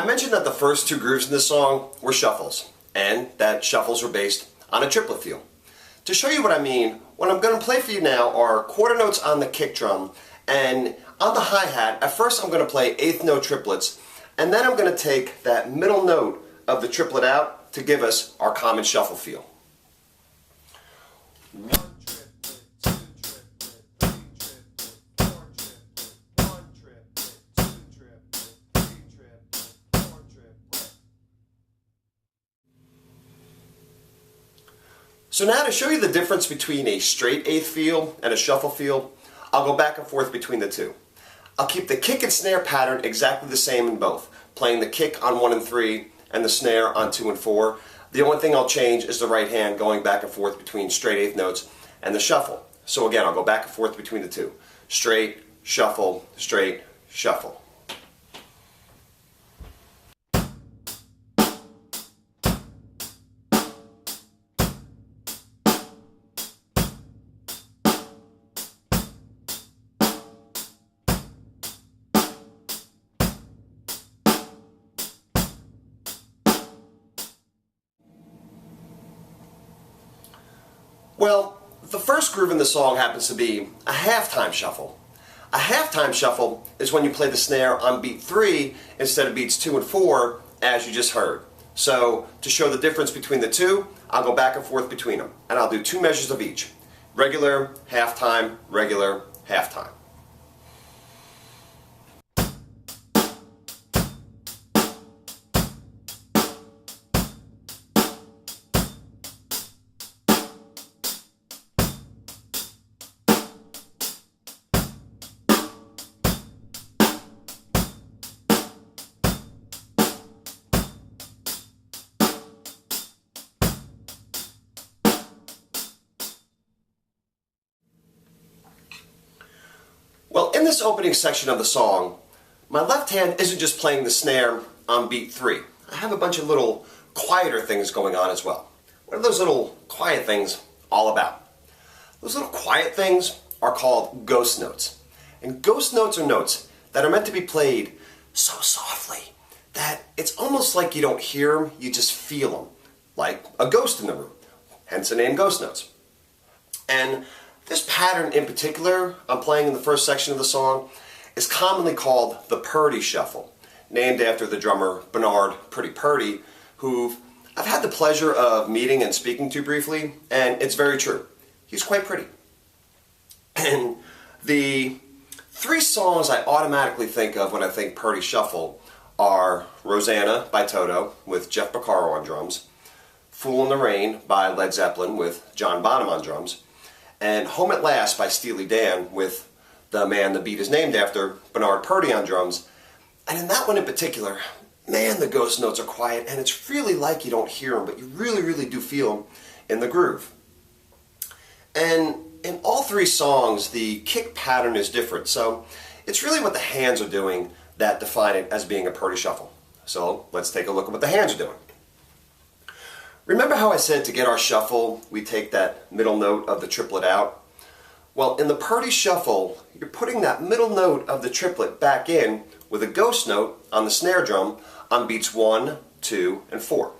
I mentioned that the first two grooves in this song were shuffles, and that shuffles were based on a triplet feel. To show you what I mean, what I'm going to play for you now are quarter notes on the kick drum, and on the hi-hat, at first I'm going to play eighth note triplets, and then I'm going to take that middle note of the triplet out to give us our common shuffle feel. So now to show you the difference between a straight eighth feel and a shuffle feel, I'll go back and forth between the two. I'll keep the kick and snare pattern exactly the same in both, playing the kick on 1 and 3 and the snare on 2 and 4. The only thing I'll change is the right hand going back and forth between straight eighth notes and the shuffle. So again, I'll go back and forth between the two. Straight, shuffle, straight, shuffle. Well, the first groove in the song happens to be a halftime shuffle. A halftime shuffle is when you play the snare on beat 3 instead of beats 2 and 4, as you just heard. So, to show the difference between the two, I'll go back and forth between them, and I'll do 2 measures of each. Regular, halftime, regular, halftime. Well, in this opening section of the song, my left hand isn't just playing the snare on beat 3. I have a bunch of little quieter things going on as well. What are those little quiet things all about? Those little quiet things are called ghost notes. And ghost notes are notes that are meant to be played so softly that it's almost like you don't hear them, you just feel them. Like a ghost in the room, hence the name ghost notes. And this pattern in particular, I'm playing in the first section of the song, is commonly called the Purdy Shuffle, named after the drummer Bernard "Pretty" Purdy, who I've had the pleasure of meeting and speaking to briefly, and it's very true. He's quite pretty. And the 3 songs I automatically think of when I think Purdy Shuffle are Rosanna by Toto with Jeff Porcaro on drums, Fool in the Rain by Led Zeppelin with John Bonham on drums, and Home at Last by Steely Dan with the man the beat is named after, Bernard Purdy on drums. And in that one in particular, man, the ghost notes are quiet, and it's really like you don't hear them, but you really, really do feel them in the groove. And in all 3 songs, the kick pattern is different, so it's really what the hands are doing that define it as being a Purdy Shuffle. So let's take a look at what the hands are doing. Remember how I said to get our shuffle, we take that middle note of the triplet out? Well, in the Purdy Shuffle, you're putting that middle note of the triplet back in with a ghost note on the snare drum on beats 1, 2, and 4.